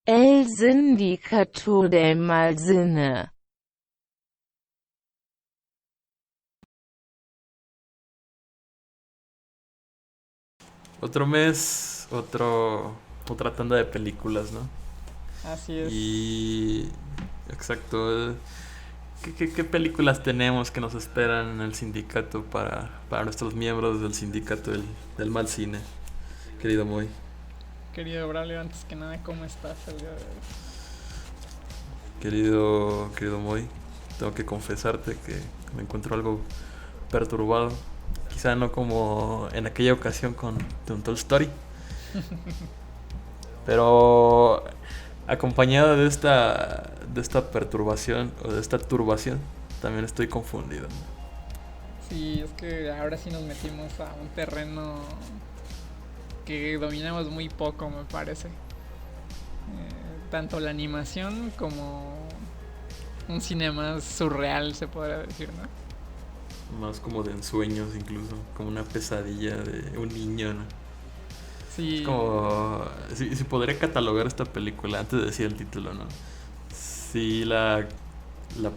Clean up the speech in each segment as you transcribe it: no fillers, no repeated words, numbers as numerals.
El sindicato del mal cine. Otro mes, otra tanda de películas, ¿no? Así es. Y... Exacto. ¿Qué películas tenemos que nos esperan en el sindicato para nuestros miembros del sindicato del mal cine, querido Moy? Querido Braulio, antes que nada, ¿cómo estás el día de hoy? Querido Moy, tengo que confesarte que me encuentro algo perturbado. Quizá no como en aquella ocasión con Toy Story, pero acompañado de esta perturbación o de esta turbación, también estoy confundido. Sí, es que ahora sí nos metimos a un terreno que dominamos muy poco, me parece. Tanto la animación como un cine más surreal, se podría decir, ¿no? Más como de ensueños incluso, como una pesadilla de un niño, ¿no? Es Sí, como... Si podría catalogar esta película antes de decir el título, ¿no? Sí la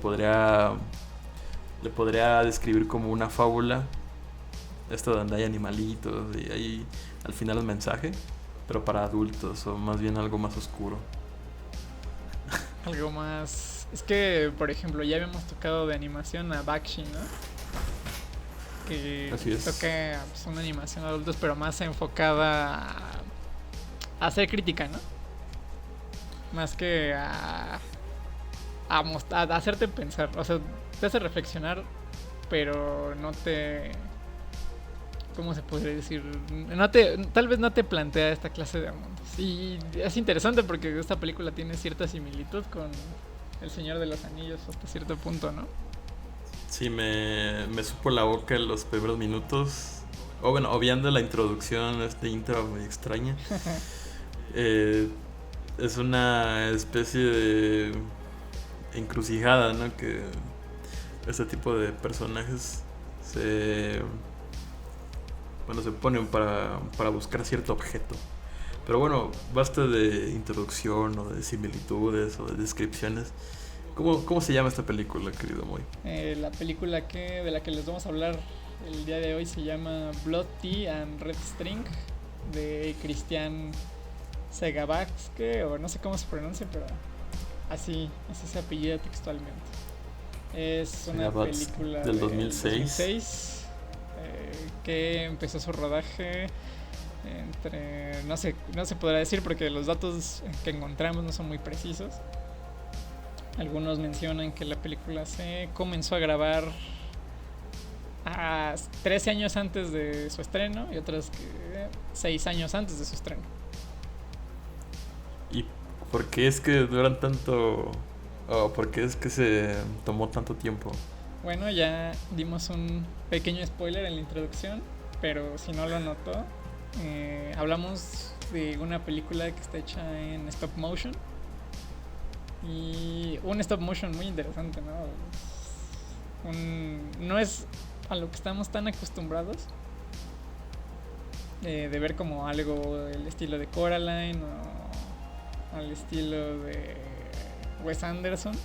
podría... Le podría describir como una fábula. Esto donde hay animalitos y hay al final un mensaje, pero para adultos o más bien algo más oscuro. algo más... Es que, por ejemplo, ya habíamos tocado de animación a Bakshi, ¿no? Que Así es. toca pues, una animación de adultos, pero más enfocada a hacer crítica, ¿no? Más que a hacerte pensar. O sea, te hace reflexionar, pero no te... ¿Cómo se podría decir? Tal vez no te plantea esta clase de mundos. Y es interesante porque esta película tiene cierta similitud con El Señor de los Anillos hasta cierto punto, ¿no? Sí, me supo la boca en los primeros minutos. O bueno, obviando la introducción, este intro muy extraña. Eh, es una especie de encrucijada, ¿no? Que este tipo de personajes se, bueno, se ponen para buscar cierto objeto. Pero bueno, basta de introducción o de similitudes o de descripciones. ¿Cómo se llama esta película, querido Moy? La película de la que les vamos a hablar el día de hoy se llama Blood Tea and Red String, de Christian Segabaxke, o no sé cómo se pronuncia, pero así se apellida textualmente. Es una película del 2006. 2006 que empezó su rodaje no se podrá decir porque los datos que encontramos no son muy precisos. Algunos mencionan que la película se comenzó a grabar a 13 años antes de su estreno y otros que 6 años antes de su estreno. ¿Y por qué es que duran tanto? ¿O por qué es que se tomó tanto tiempo? Bueno, ya dimos un pequeño spoiler en la introducción, pero si no lo notó, hablamos de una película que está hecha en stop motion. Y un stop motion muy interesante, ¿no? No es a lo que estamos tan acostumbrados de ver como algo del estilo de Coraline o al estilo de Wes Anderson.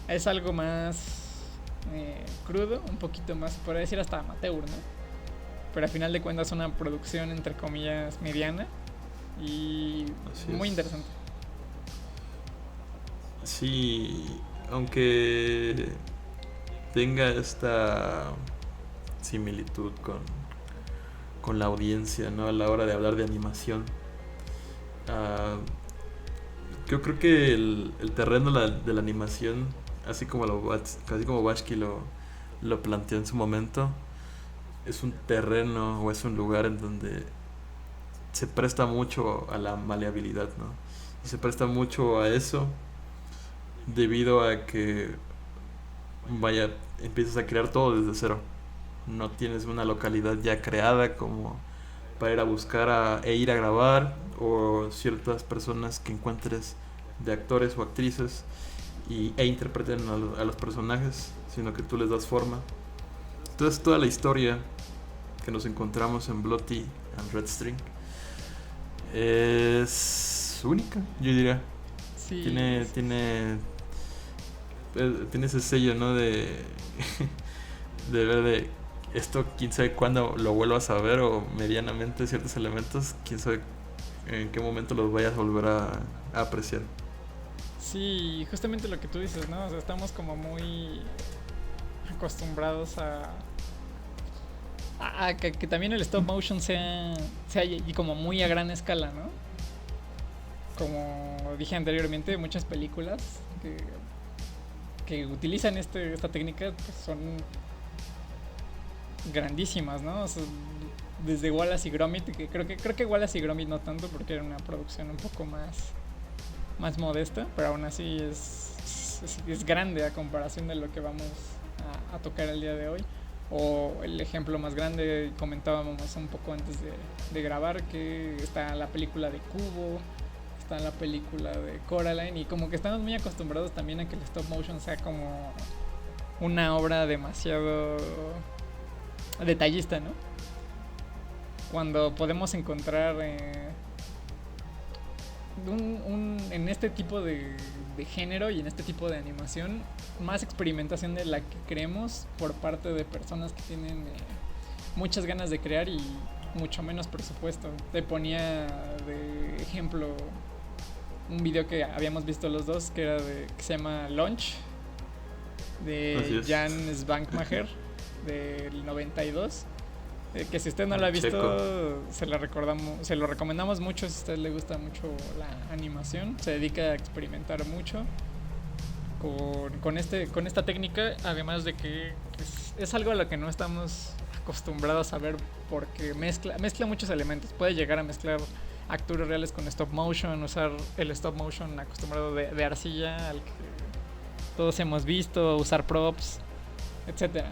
Es algo más crudo, un poquito más, por decir hasta amateur, ¿no? Pero al final de cuentas una producción entre comillas mediana y Así muy es. interesante. Sí, aunque tenga esta similitud con la audiencia, ¿no? A la hora de hablar de animación. Ah, yo creo que el terreno de la animación, así como Bashki lo planteó en su momento, es un terreno o es un lugar en donde se presta mucho a la maleabilidad, ¿no? Y se presta mucho a eso debido a que, vaya, empiezas a crear todo desde cero. No tienes una localidad ya creada como para ir a buscar e ir a grabar, o ciertas personas que encuentres de actores o actrices e interpreten a los personajes, sino que tú les das forma. Entonces toda la historia que nos encontramos en Bloody and Red String es única, yo diría. Sí, Tiene ese sello, ¿no? De ver de esto, quién sabe cuándo lo vuelvas a ver, o medianamente ciertos elementos, quién sabe en qué momento los vayas a volver a apreciar. sí, justamente lo que tú dices, ¿no? O sea, estamos como muy acostumbrados a que también el stop motion sea y como muy a gran escala, ¿no? Como dije anteriormente, muchas películas que utilizan esta técnica pues son grandísimas, ¿no? O sea, desde Wallace y Gromit, que creo que Wallace y Gromit no tanto porque era una producción un poco más modesta, pero aún así es grande a comparación de lo que vamos a tocar el día de hoy. O el ejemplo más grande, comentábamos un poco antes de grabar, que está la película de Kubo, está la película de Coraline, y como que estamos muy acostumbrados también a que el stop motion sea como una obra demasiado detallista, ¿no? Cuando podemos encontrar en este tipo de género y en este tipo de animación más experimentación de la que creemos por parte de personas que tienen muchas ganas de crear y mucho menos presupuesto. Te ponía de ejemplo un video que habíamos visto los dos, que se llama Launch, de Jan Svankmajer, del 92, que si usted no lo ha visto, se lo recomendamos mucho. Si a usted le gusta mucho la animación, se dedica a experimentar mucho con esta técnica, además de que pues, es algo a lo que no estamos acostumbrados a ver, porque mezcla muchos elementos. Puede llegar a mezclar actores reales con stop motion, usar el stop motion acostumbrado de arcilla, al que todos hemos visto, usar props, etcétera.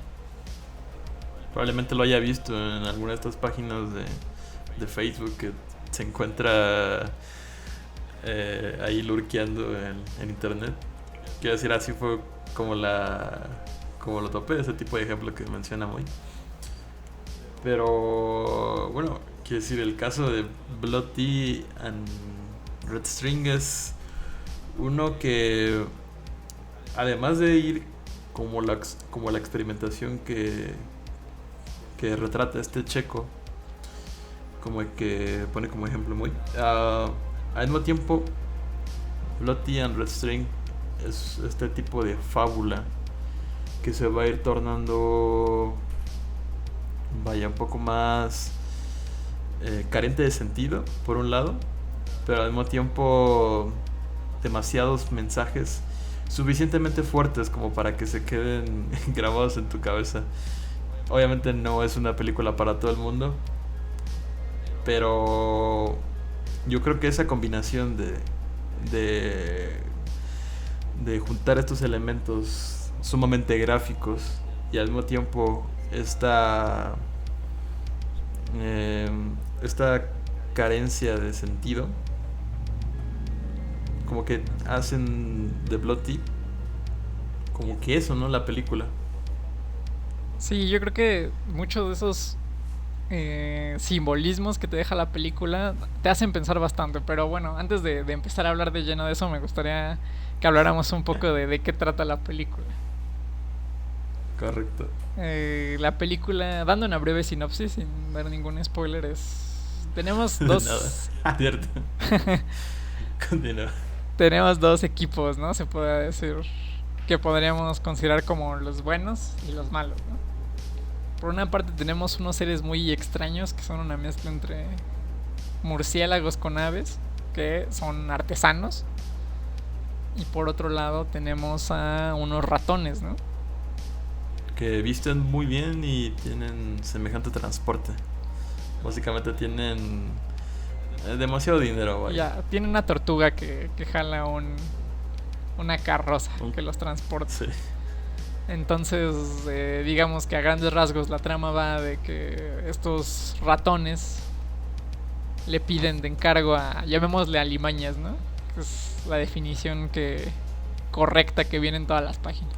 Probablemente lo haya visto en alguna de estas páginas de Facebook que se encuentra ahí lurkeando en internet. Quiero decir, así fue como lo topé, ese tipo de ejemplo que menciona Moy. Pero bueno, quiero decir, el caso de Bloody and Red String es uno que, además de ir como la experimentación que retrata este checo, como el que pone como ejemplo Moy, al mismo tiempo Bloody and Red String es este tipo de fábula que se va a ir tornando, vaya, un poco más carente de sentido por un lado, pero al mismo tiempo demasiados mensajes suficientemente fuertes como para que se queden grabados en tu cabeza. Obviamente no es una película para todo el mundo, pero yo creo que esa combinación de juntar estos elementos sumamente gráficos y al mismo tiempo esta carencia de sentido, como que hacen de Bloody como que eso, ¿no? La película. Sí, yo creo que muchos de esos simbolismos que te deja la película te hacen pensar bastante. Pero bueno, antes de empezar a hablar de lleno de eso, me gustaría que habláramos un poco de qué trata la película. Correcto. La película, dando una breve sinopsis sin dar ningún spoiler, tenemos dos Cierto. Continúa. Tenemos dos equipos, ¿no? Se puede decir que podríamos considerar como los buenos y los malos, ¿no? Por una parte tenemos unos seres muy extraños que son una mezcla entre murciélagos con aves, que son artesanos. Y por otro lado tenemos a unos ratones, ¿no? Que visten muy bien y tienen semejante transporte. Básicamente tienen demasiado dinero, vaya. Ya, tienen una tortuga que jala una carroza que los transporta. Sí. Entonces, digamos que a grandes rasgos la trama va de que estos ratones le piden de encargo llamémosle alimañas, ¿no? Que es la definición correcta que viene en todas las páginas.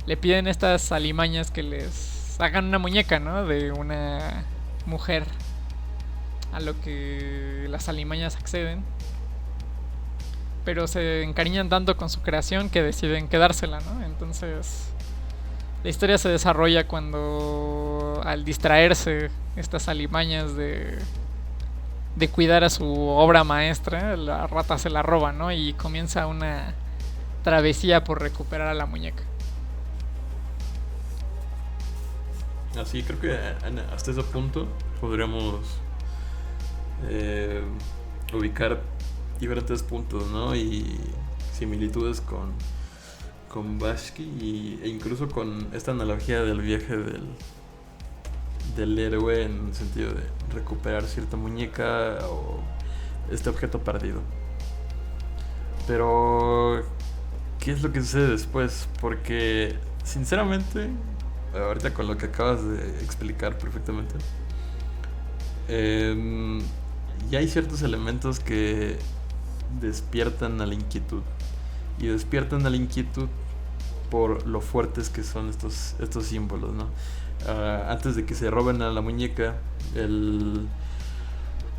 Le piden estas alimañas que les hagan una muñeca, ¿no? De una mujer a lo que las alimañas acceden. Pero se encariñan tanto con su creación que deciden quedársela, ¿no? Entonces la historia se desarrolla cuando, al distraerse estas alimañas de cuidar a su obra maestra, la rata se la roba, ¿no? Y comienza una travesía por recuperar a la muñeca. Así creo que hasta ese punto podríamos ubicar diferentes puntos, ¿no? Y similitudes con Bashki e incluso con esta analogía del viaje del héroe, en el sentido de recuperar cierta muñeca o este objeto perdido. Pero ¿qué es lo que sucede después? Porque sinceramente, ahorita con lo que acabas de explicar perfectamente, ya hay ciertos elementos que despiertan a la inquietud. Y despiertan a la inquietud por lo fuertes que son estos símbolos, ¿no? Antes de que se roben a la muñeca,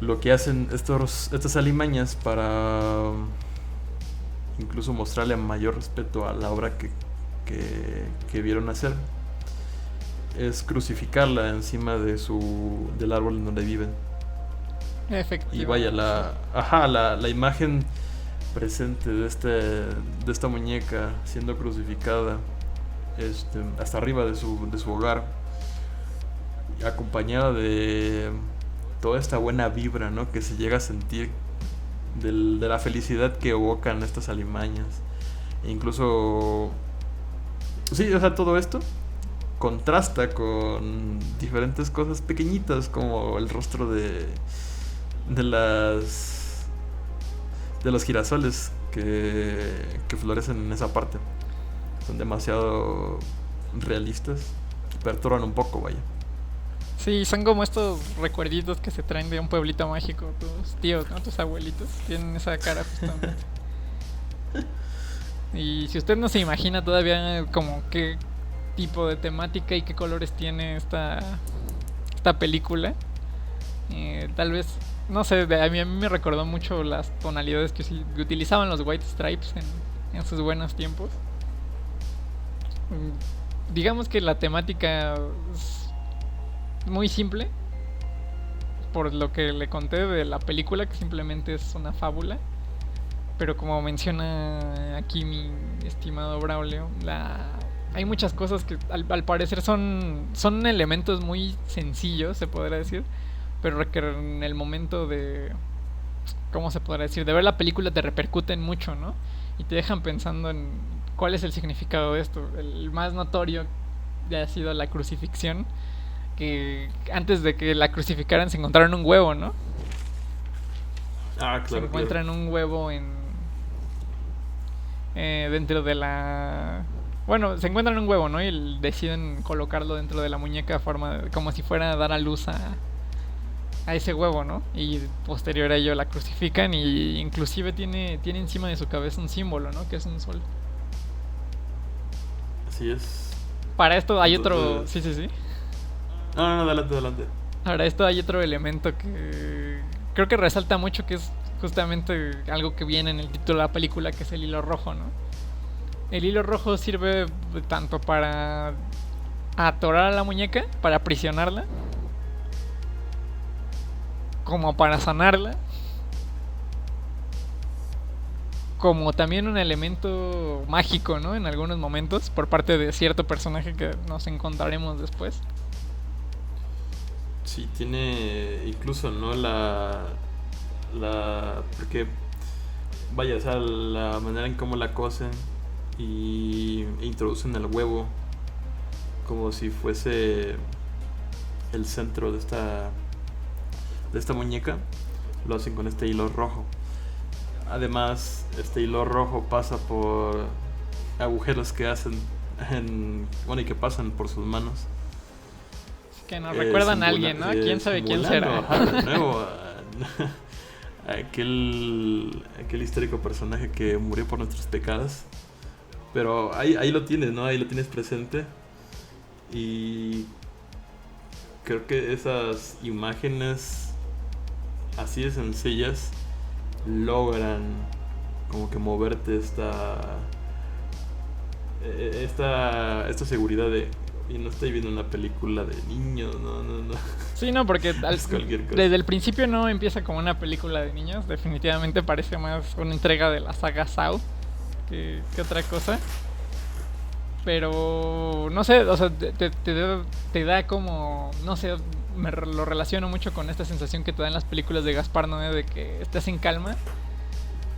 lo que hacen estas alimañas para incluso mostrarle mayor respeto a la obra que vieron hacer, es crucificarla encima del árbol en donde viven. Efectivamente. Y vaya, la imagen presente de esta muñeca siendo crucificada hasta arriba de su hogar, acompañada de toda esta buena vibra, ¿no?, que se llega a sentir de la felicidad que evocan estas alimañas. E incluso sí, o sea, todo esto contrasta con diferentes cosas pequeñitas, como el rostro de los girasoles que florecen en esa parte. Son demasiado realistas, perturban un poco, vaya. Sí, son como estos recuerditos que se traen de un pueblito mágico. Tus tíos, ¿no? Tus abuelitos tienen esa cara justamente. Y si usted no se imagina todavía como qué tipo de temática y qué colores tiene esta película, tal vez, no sé, a mí me recordó mucho las tonalidades que utilizaban los White Stripes en sus buenos tiempos. Digamos que la temática es muy simple, por lo que le conté de la película, que simplemente es una fábula. Pero como menciona aquí mi estimado Braulio, hay muchas cosas que al parecer son elementos muy sencillos, se podría decir, pero que en el momento de, ¿cómo se podrá decir?, de ver la película te repercuten mucho, ¿no? Y te dejan pensando en cuál es el significado de esto. El más notorio ya ha sido la crucifixión, que antes de que la crucificaran se encontraron un huevo, ¿no? Ah, claro. Se encuentran un huevo dentro de la... Bueno, se encuentran un huevo, ¿no? Y deciden colocarlo dentro de la muñeca como si fuera a dar a luz a ese huevo, ¿no? Y posterior a ello la crucifican, y inclusive tiene encima de su cabeza un símbolo, ¿no? Que es un sol. Así es. Para esto hay Entonces... otro... Sí. No, adelante. Para esto hay otro elemento que creo que resalta mucho, que es justamente algo que viene en el título de la película, que es el hilo rojo, ¿no? El hilo rojo sirve tanto para atorar a la muñeca, para aprisionarla, como para sanarla, como también un elemento mágico, ¿no? En algunos momentos, por parte de cierto personaje que nos encontraremos después. Sí, tiene incluso, ¿no? Porque, vaya, o sea, la manera en cómo la cosen e introducen el huevo como si fuese el centro de esta muñeca, lo hacen con este hilo rojo. Además, este hilo rojo pasa por agujeros que hacen y que pasan por sus manos. Que nos recuerdan a alguien, ¿no? ¿Quién sabe quién será? De nuevo, aquel histórico personaje que murió por nuestros pecados. Pero ahí lo tienes, ¿no? Ahí lo tienes presente. Y creo que esas imágenes así de sencillas logran como que moverte esta seguridad de, y no estoy viendo una película de niños, no. Sí, no, porque Es cualquier cosa. desde el principio no empieza como una película de niños. Definitivamente parece más una entrega de la saga Saw que otra cosa. Pero no sé, o sea, te da como, no sé, lo relaciono mucho con esta sensación que te dan las películas de Gaspar Noé de que estás en calma,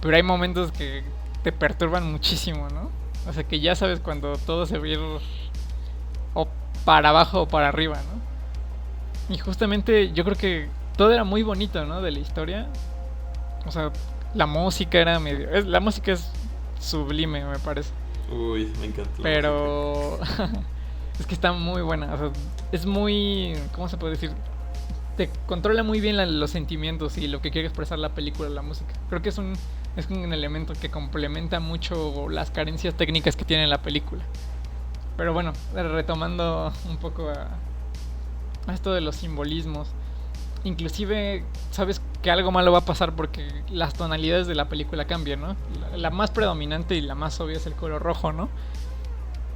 pero hay momentos que te perturban muchísimo, ¿no? O sea, que ya sabes cuando todo se va a ir o para abajo o para arriba, ¿no? Y justamente yo creo que todo era muy bonito, ¿no? De la historia. O sea, la música era medio... la música es sublime, me parece. Uy, me encanta. Pero es que está muy buena. O sea, es muy... ¿Cómo se puede decir? Te controla muy bien los sentimientos y lo que quiere expresar la película, la música. Creo que es un elemento que complementa mucho las carencias técnicas que tiene la película. Pero bueno, retomando un poco a esto de los simbolismos. Inclusive, sabes que algo malo va a pasar porque las tonalidades de la película cambian, ¿no? La más predominante y la más obvia es el color rojo, ¿no?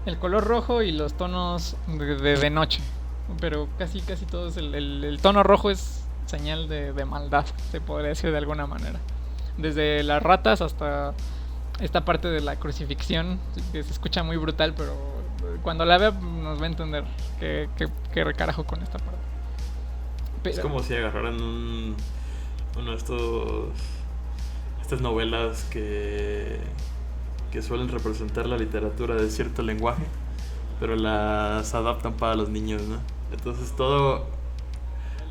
El color rojo y los tonos de noche. Pero casi todos el tono rojo es señal de maldad, se podría decir de alguna manera. Desde las ratas hasta esta parte de la crucifixión, que se escucha muy brutal, pero cuando la vea nos va a entender qué carajo con esta parte. Es como si agarraran uno de estas novelas que suelen representar la literatura de cierto lenguaje, pero las adaptan para los niños, ¿no? Entonces todo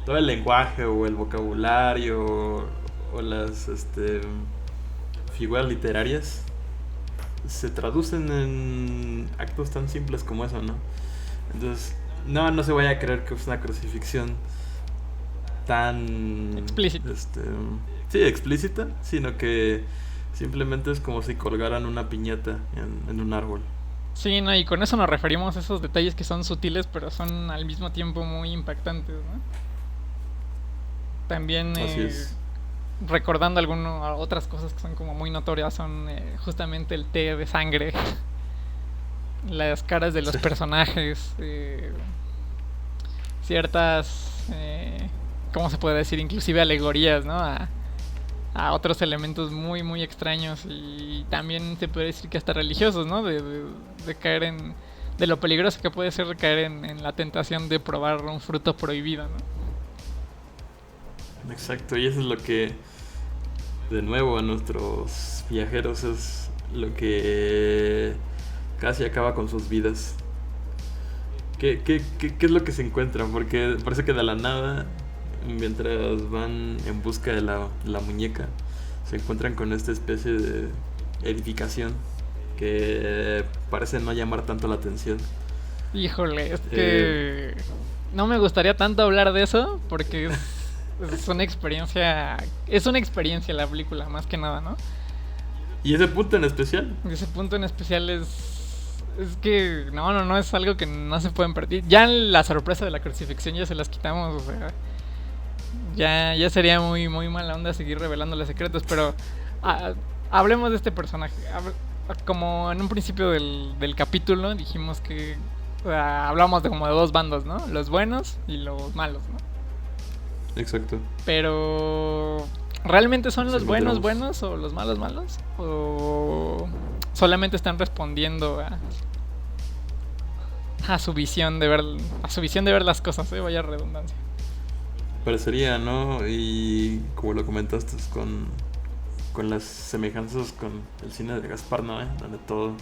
el lenguaje o el vocabulario o las figuras literarias se traducen en actos tan simples como eso, ¿no? Entonces no se vaya a creer que es una crucifixión tan explícita. Sí, explícita, sino que simplemente es como si colgaran una piñata en un árbol. Sí, no, y con eso nos referimos a esos detalles que son sutiles, pero son al mismo tiempo muy impactantes, ¿no? También Así es. recordando otras cosas que son como muy notorias, son justamente el té de sangre, las caras de los personajes, ciertas, ¿cómo se puede decir? Inclusive alegorías, ¿no? A otros elementos muy, muy extraños y también se puede decir que hasta religiosos, ¿no? De caer de lo peligroso que puede ser caer en la tentación de probar un fruto prohibido, ¿no? Exacto, y eso es lo que, de nuevo, a nuestros viajeros es lo que casi acaba con sus vidas. ¿Qué es lo que se encuentran? Porque parece que de la nada, mientras van en busca de la muñeca, se encuentran con esta especie de edificación que parece no llamar tanto la atención. Híjole, es que no me gustaría tanto hablar de eso porque es una experiencia la película, más que nada, ¿no? ¿Y ese punto en especial? Ese punto en especial es que no es algo que no se pueden perder. Ya la sorpresa de la crucifixión ya se las quitamos, o sea, ya sería muy, muy mala onda seguir revelándole secretos, pero hablemos de este personaje. Como en un principio del capítulo dijimos que hablamos de como de dos bandos, ¿no? Los buenos y los malos, ¿no? Exacto. Pero ¿realmente son los buenos o los malos? ¿O solamente están respondiendo a su visión de ver las cosas, vaya redundancia? Parecería, ¿no? Y como lo comentaste con las semejanzas con el cine de Gaspar Noé, donde todo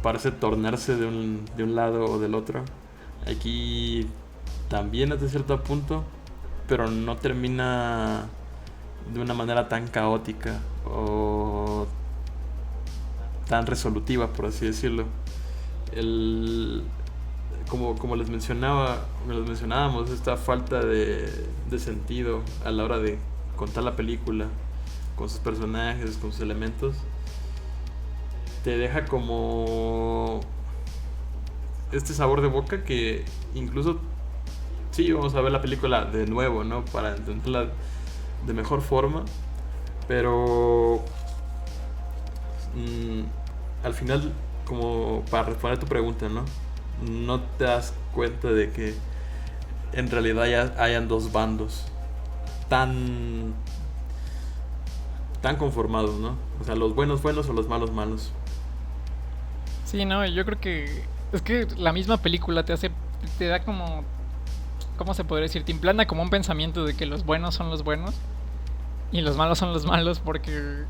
parece tornarse de un lado o del otro. Aquí también hasta cierto punto, pero no termina de una manera tan caótica o tan resolutiva, por así decirlo. Como les mencionábamos, esta falta de sentido a la hora de contar la película, con sus personajes, con sus elementos, te deja como este sabor de boca que incluso sí, vamos a ver la película de nuevo, ¿no? Para entenderla de mejor forma. Pero al final, como para responder a tu pregunta, ¿no? No te das cuenta de que en realidad ya hayan dos bandos tan conformados, ¿no? O sea, los buenos buenos o los malos malos. Sí, no, yo creo que es que la misma película te da como, ¿cómo se podría decir? Te implanta como un pensamiento de que los buenos son los buenos y los malos son los malos, porque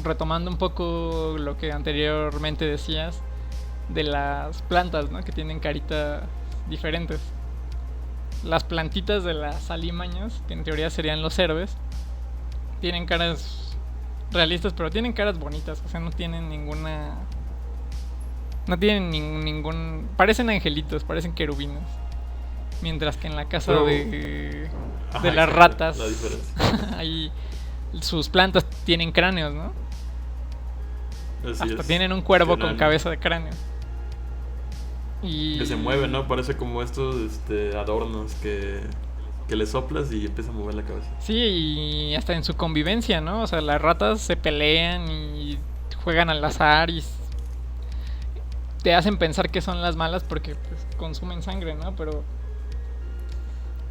retomando un poco lo que anteriormente decías de las plantas, ¿no? Que tienen caritas diferentes. Las plantitas de las alimañas, que en teoría serían los héroes, tienen caras realistas, pero tienen caras bonitas, o sea, no tienen ninguna... No tienen ningún... Parecen angelitos, parecen querubines. Mientras que en la casa Pero... de Ajá, las exacto, ratas, la diferencia. ahí sus plantas tienen cráneos, ¿no? Así Hasta es. tienen un cuervo Tienen- con cabeza de cráneo. Y... Que se mueve, ¿no? Parece como estos adornos que le soplas y empieza a mover la cabeza. Sí, y hasta en su convivencia, ¿no? O sea, las ratas se pelean y juegan al azar y te hacen pensar que son las malas porque pues, consumen sangre, ¿no? Pero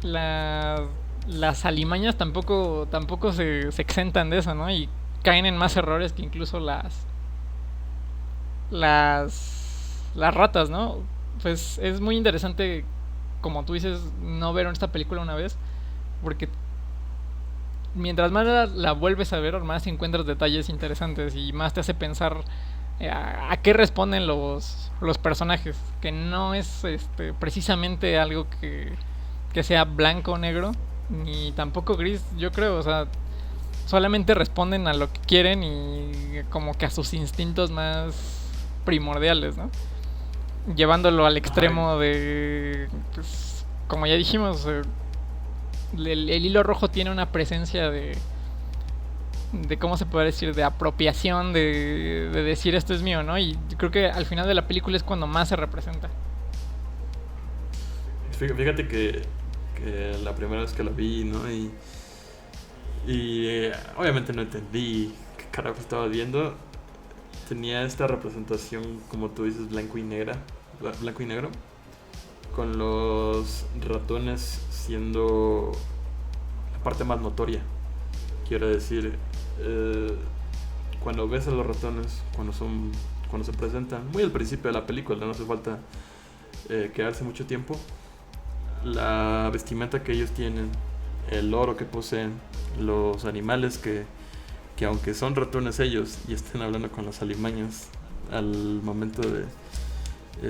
las alimañas tampoco se exentan de eso, ¿no? Y caen en más errores que incluso las ratas, ¿no? Pues es muy interesante, como tú dices, no ver esta película una vez, porque mientras más la vuelves a ver, más encuentras detalles interesantes y más te hace pensar a qué responden los personajes, que no es precisamente algo que sea blanco o negro, ni tampoco gris, yo creo, o sea, solamente responden a lo que quieren y como que a sus instintos más primordiales, ¿no? Llevándolo al extremo de, pues, como ya dijimos, el hilo rojo tiene una presencia de cómo se puede decir, de apropiación, de decir esto es mío, ¿no? Y creo que al final de la película es cuando más se representa. Fíjate que la primera vez que la vi, ¿no? Y obviamente no entendí qué carajo estaba viendo. Tenía esta representación, como tú dices, blanco y negro, con los ratones siendo la parte más notoria. Quiero decir, cuando ves a los ratones, cuando se presentan, muy al principio de la película, no hace falta quedarse mucho tiempo, la vestimenta que ellos tienen, el oro que poseen, los animales que aunque son ratones ellos y estén hablando con las alimañas al momento de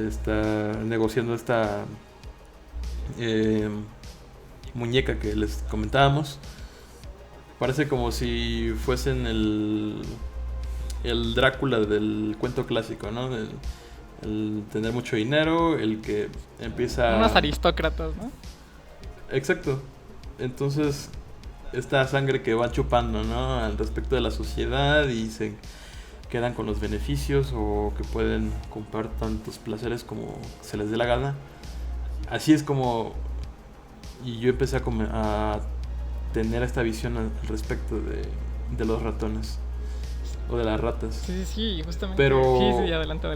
estar negociando esta muñeca que les comentábamos, parece como si fuesen el Drácula del cuento clásico, ¿no? El tener mucho dinero, el que empieza... Unos aristócratas, ¿no? Exacto. Entonces, esta sangre que van chupando, ¿no? Al respecto de la sociedad y se quedan con los beneficios o que pueden comprar tantos placeres como se les dé la gana. Así es como... Y yo empecé a tener esta visión al respecto de los ratones o de las ratas. Sí, justamente. Pero... Sí, adelante.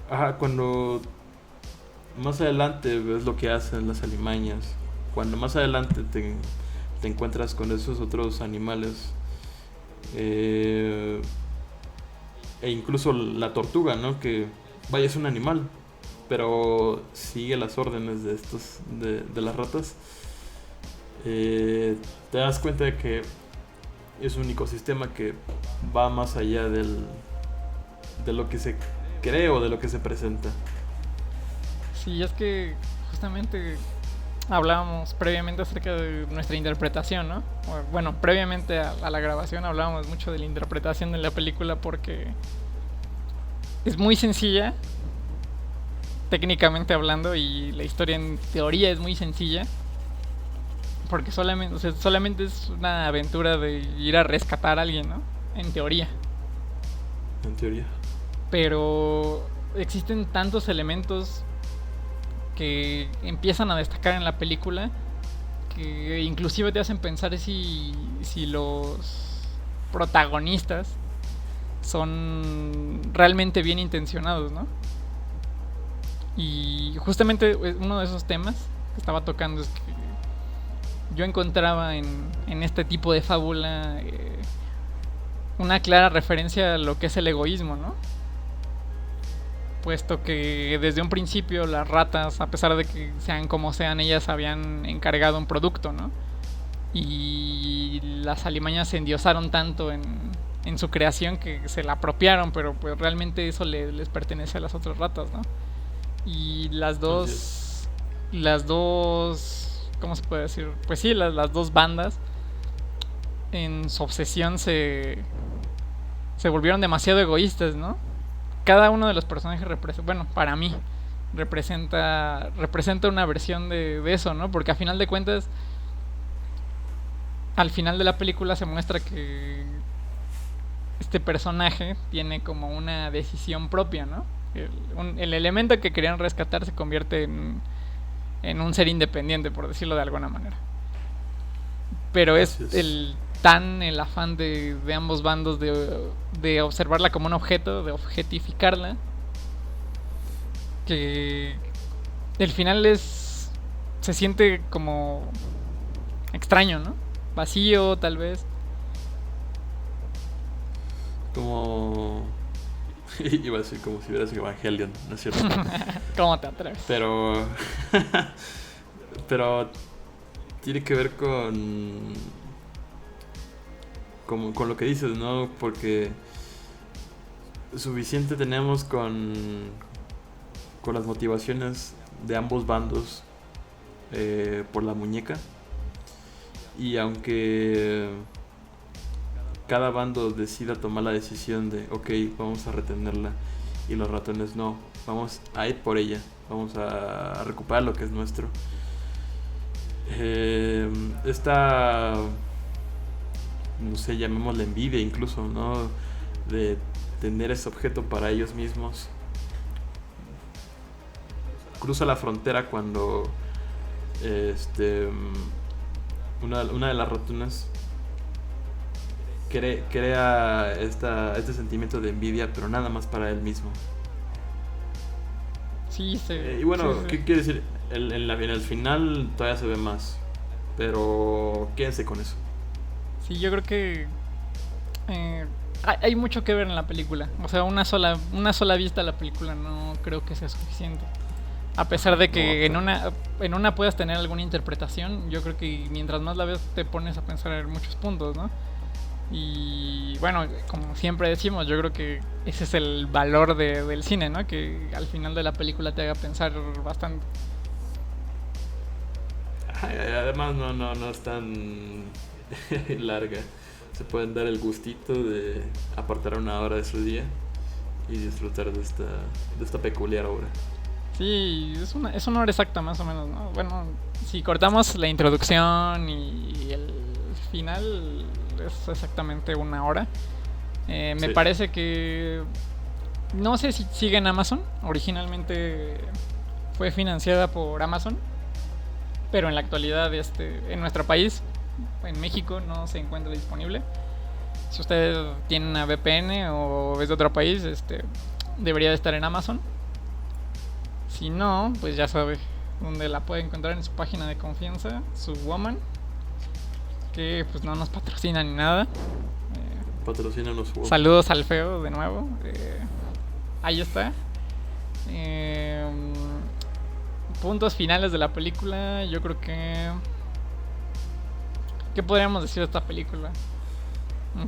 Ajá, cuando más adelante ves lo que hacen las alimañas, cuando más adelante te encuentras con esos otros animales, e incluso la tortuga, ¿no? Que vaya, es un animal, pero sigue las órdenes de estos de las ratas. Te das cuenta de que es un ecosistema que va más allá de lo que se cree o de lo que se presenta. Sí, es que justamente hablábamos previamente acerca de nuestra interpretación, ¿no? Bueno, previamente a la grabación hablábamos mucho de la interpretación de la película porque es muy sencilla, técnicamente hablando, y la historia en teoría es muy sencilla. Porque solamente es una aventura de ir a rescatar a alguien, ¿no? En teoría. En teoría. Pero existen tantos elementos que empiezan a destacar en la película, que inclusive te hacen pensar si los protagonistas son realmente bien intencionados, ¿no? Y justamente uno de esos temas que estaba tocando es que yo encontraba en este tipo de fábula una clara referencia a lo que es el egoísmo, ¿no? Puesto que desde un principio las ratas, a pesar de que sean como sean, ellas habían encargado un producto, ¿no? Y las alimañas se endiosaron tanto en su creación que se la apropiaron, pero pues realmente eso les pertenece a las otras ratas, ¿no? Y las dos, ¿cómo se puede decir? Pues sí, las dos bandas en su obsesión se volvieron demasiado egoístas, ¿no? Cada uno de los personajes para mí representa una versión de eso, ¿no? Porque a final de cuentas, al final de la película se muestra que este personaje tiene como una decisión propia, ¿no? El elemento que querían rescatar se convierte en un ser independiente, por decirlo de alguna manera. Pero es el afán de ambos bandos de observarla como un objeto, de objetificarla, que el final se siente como extraño, ¿no? Vacío, tal vez. Como... iba a decir como si hubieras Evangelion, ¿no es cierto? ¿Cómo te atreves? Pero tiene que ver con lo que dices, ¿no? Porque suficiente tenemos con las motivaciones de ambos bandos por la muñeca. Y aunque cada bando decida tomar la decisión de ok, vamos a retenerla, y los ratones no, vamos a ir por ella, vamos a recuperar lo que es nuestro. Esta, no sé, llamémosle envidia incluso, ¿no? De tener ese objeto para ellos mismos. Cruza la frontera cuando una de las ratones crea este sentimiento de envidia, pero nada más para él mismo. Sí, y bueno, sí. ¿Qué quiere decir? En el final todavía se ve más, pero quédense con eso. Sí, yo creo que hay mucho que ver en la película. O sea, una sola vista a la película no creo que sea suficiente. A pesar de que no, en una puedas tener alguna interpretación, yo creo que mientras más la ves te pones a pensar en muchos puntos, ¿no? Y bueno, como siempre decimos, yo creo que ese es el valor del cine, ¿no? Que al final de la película te haga pensar bastante. Además no es tan larga. Se pueden dar el gustito de apartar una hora de su día y disfrutar de esta peculiar obra. Sí, es una hora exacta más o menos, ¿no? Bueno, si cortamos la introducción y el final, es exactamente una hora. Me parece que... No sé si sigue en Amazon. Originalmente fue financiada por Amazon, pero en la actualidad en nuestro país, en México, no se encuentra disponible. Si usted tiene una VPN o es de otro país, debería de estar en Amazon. Si no, pues ya sabe dónde la puede encontrar, en su página de confianza, Subwoman, que pues no nos patrocina ni nada. Patrocínanos. Saludos al feo de nuevo. Ahí está. Puntos finales de la película. Yo creo que... ¿Qué podríamos decir de esta película,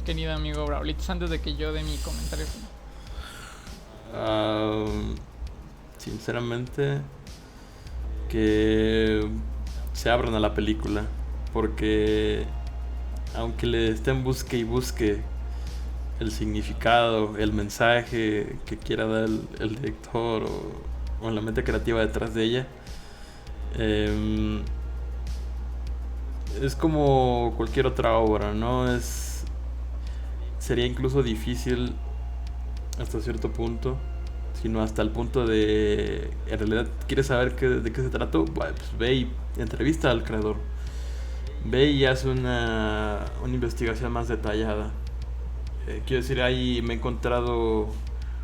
querido amigo Braulitos, antes de que yo dé mi comentario? Sinceramente, que se abran a la película, porque aunque le estén busque y busque el significado, el mensaje que quiera dar el director o la mente creativa detrás de ella, es como cualquier otra obra, ¿no? Sería incluso difícil hasta cierto punto, sino hasta el punto de, en realidad, ¿quieres saber de qué se trató? Bueno, pues ve y entrevista al creador. Ve y haz una investigación más detallada. Quiero decir, ahí me he encontrado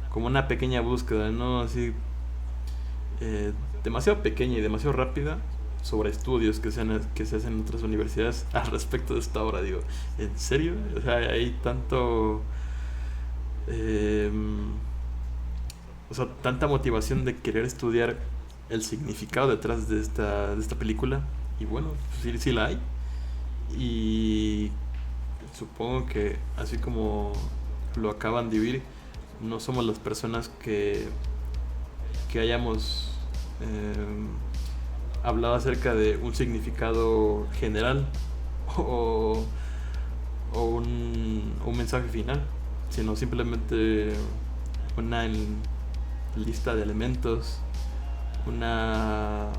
como una pequeña búsqueda, ¿no? Así, demasiado pequeña y demasiado rápida sobre estudios que se hacen en otras universidades al respecto de esta obra. Digo, ¿en serio? O sea, hay tanto... o sea, tanta motivación de querer estudiar el significado detrás de esta película. Y bueno, pues sí la hay. Y supongo que así como lo acaban de vivir, no somos las personas que hayamos hablado acerca de un significado general o un mensaje final, sino simplemente una lista de elementos, una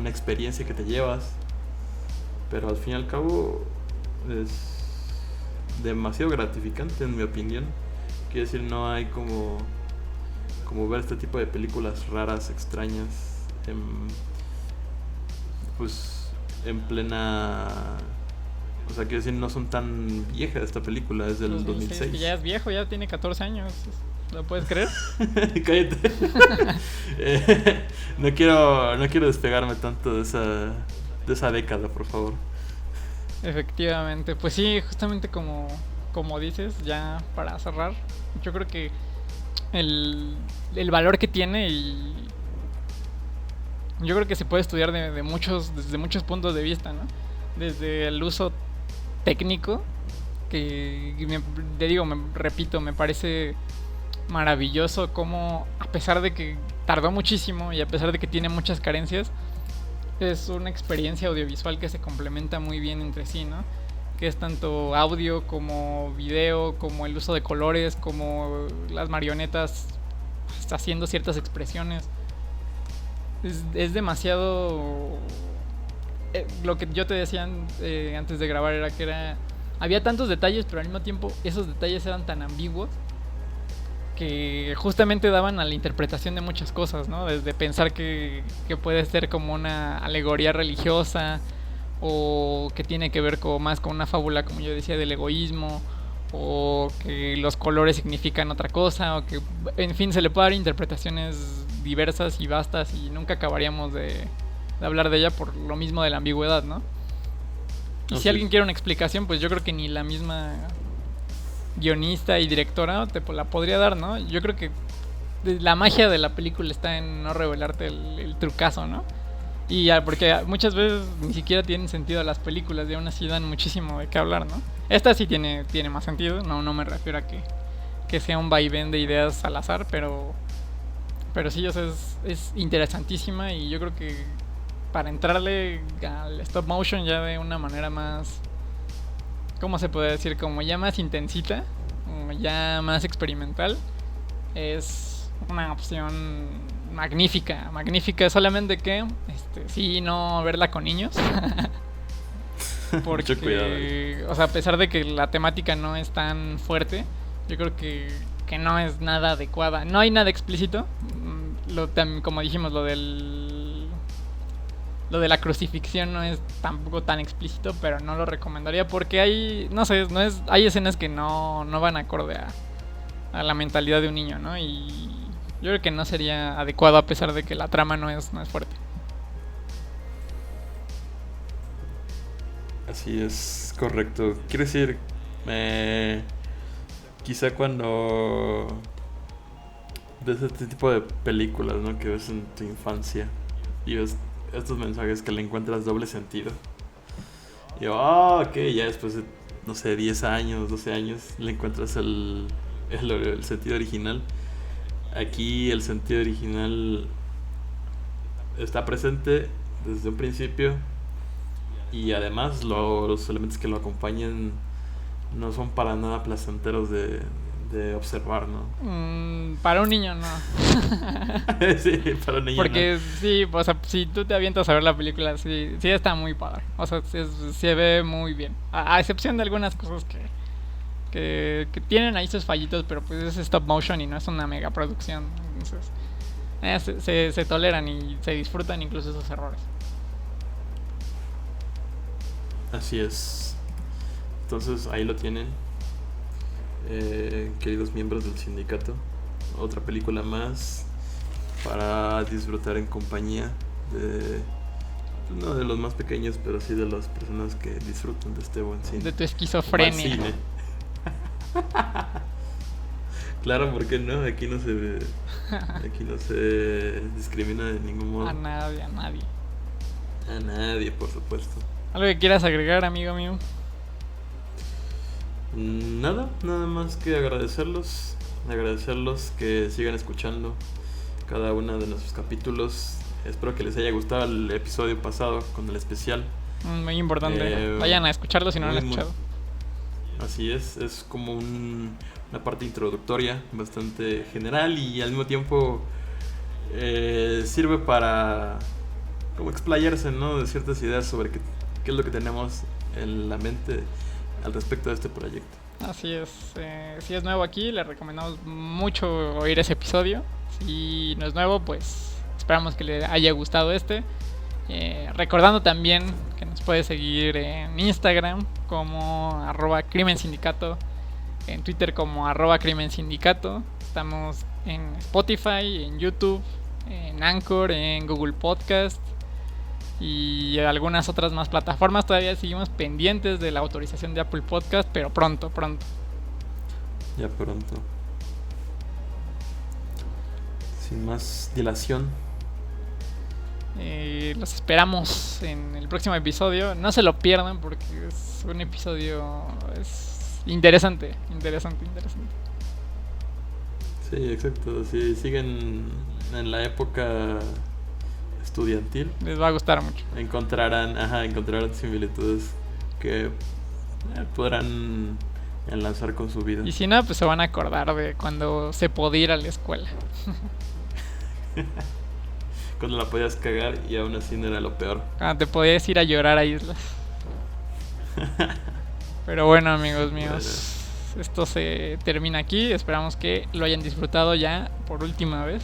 experiencia que te llevas, pero al fin y al cabo es demasiado gratificante, en mi opinión. Quiero decir, no hay como ver este tipo de películas raras, extrañas, en plena... O sea, quiero decir, no son tan viejas. Esta película es del 2006. Que ya es viejo, ya tiene 14 años. ¿Lo puedes creer? Cállate. No quiero despegarme tanto de esa década, por favor. Efectivamente, pues sí, justamente como dices, ya para cerrar, yo creo que el valor que tiene, y yo creo que se puede estudiar desde muchos puntos de vista, ¿no? Desde el uso técnico, que repito, me parece maravilloso como, a pesar de que tardó muchísimo y a pesar de que tiene muchas carencias, es una experiencia audiovisual que se complementa muy bien entre sí, ¿no? Que es tanto audio como video, como el uso de colores, como las marionetas haciendo ciertas expresiones. Es demasiado... lo que yo te decía antes de grabar era que había tantos detalles, pero al mismo tiempo esos detalles eran tan ambiguos que justamente daban a la interpretación de muchas cosas, ¿no? Desde pensar que puede ser como una alegoría religiosa, o que tiene que ver más con una fábula, como yo decía, del egoísmo, o que los colores significan otra cosa, o que, en fin, se le puede dar interpretaciones diversas y vastas y nunca acabaríamos de hablar de ella por lo mismo de la ambigüedad, ¿no? Y si alguien quiere una explicación, pues yo creo que ni la misma guionista y directora te la podría dar, ¿no? Yo creo que la magia de la película está en no revelarte el trucazo, ¿no? Y porque muchas veces ni siquiera tienen sentido las películas y aún así dan muchísimo de qué hablar, ¿no? Esta sí tiene más sentido, no me refiero a que sea un vaivén de ideas al azar, pero sí, o sea, es interesantísima, y yo creo que para entrarle al stop motion ya de una manera más, ¿cómo se puede decir? Como ya más intensita, como ya más experimental, es una opción magnífica, solamente que sí, no verla con niños. Porque, mucho cuidado. O sea, a pesar de que la temática no es tan fuerte, yo creo que no es nada adecuada. No hay nada explícito. Como dijimos, lo de la crucifixión no es tampoco tan explícito, pero no lo recomendaría porque hay escenas que no van acorde a la mentalidad de un niño, ¿no? Y yo creo que no sería adecuado, a pesar de que la trama no es fuerte. Así es, correcto. Quiero decir, quizá cuando ves este tipo de películas, ¿no?, que ves en tu infancia y ves estos mensajes que le encuentras doble sentido, y ok, ya después de, no sé, 10 años, 12 años, le encuentras el sentido original. Aquí el sentido original está presente desde un principio, y además los elementos que lo acompañan no son para nada placenteros de observar, ¿no? Para un niño no. Sí, para un niño porque no. Sí, o sea, si tú te avientas a ver la película, sí está muy padre. O sea, se ve muy bien, a excepción de algunas cosas que tienen ahí sus fallitos, pero pues es stop motion y no es una mega producción Entonces, se toleran y se disfrutan incluso esos errores. Así es. Entonces ahí lo tienen, queridos miembros del sindicato. Otra película más para disfrutar en compañía de, no de los más pequeños, pero sí de las personas que disfrutan de este buen cine. De tu esquizofrenia. Buen cine. Claro, ¿por qué no? Aquí no se discrimina de ningún modo. A nadie. A nadie, por supuesto. ¿Algo que quieras agregar, amigo mío? Nada más que agradecerlos que sigan escuchando cada uno de nuestros capítulos. Espero que les haya gustado el episodio pasado con el especial. Muy importante. Vayan a escucharlo si no lo han escuchado. Así es como una parte introductoria bastante general y al mismo tiempo sirve para como explayarse, ¿no? De ciertas ideas sobre qué es lo que tenemos en la mente al respecto de este proyecto. Así es. Si es nuevo aquí, le recomendamos mucho oír ese episodio. Si no es nuevo, pues esperamos que le haya gustado este. Recordando también que nos puede seguir en Instagram como @crimensindicato, en Twitter como @crimensindicato. Estamos en Spotify, en YouTube, en Anchor, en Google Podcast y algunas otras más plataformas. Todavía seguimos pendientes de la autorización de Apple Podcast, pero pronto. Ya pronto. Sin más dilación, los esperamos en el próximo episodio. No se lo pierdan porque es un episodio interesante. Sí, exacto. Si siguen en la época estudiantil, les va a gustar mucho. Encontrarán similitudes que podrán enlazar con su vida. Y si no, pues se van a acordar de cuando se podía ir a la escuela. Cuando la podías cagar y aún así no era lo peor. Cuando te podías ir a llorar a islas. Pero bueno, amigos míos, esto se termina aquí. Esperamos que lo hayan disfrutado ya por última vez.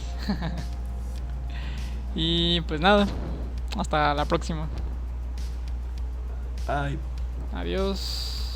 Y pues nada, hasta la próxima. Bye. Adiós.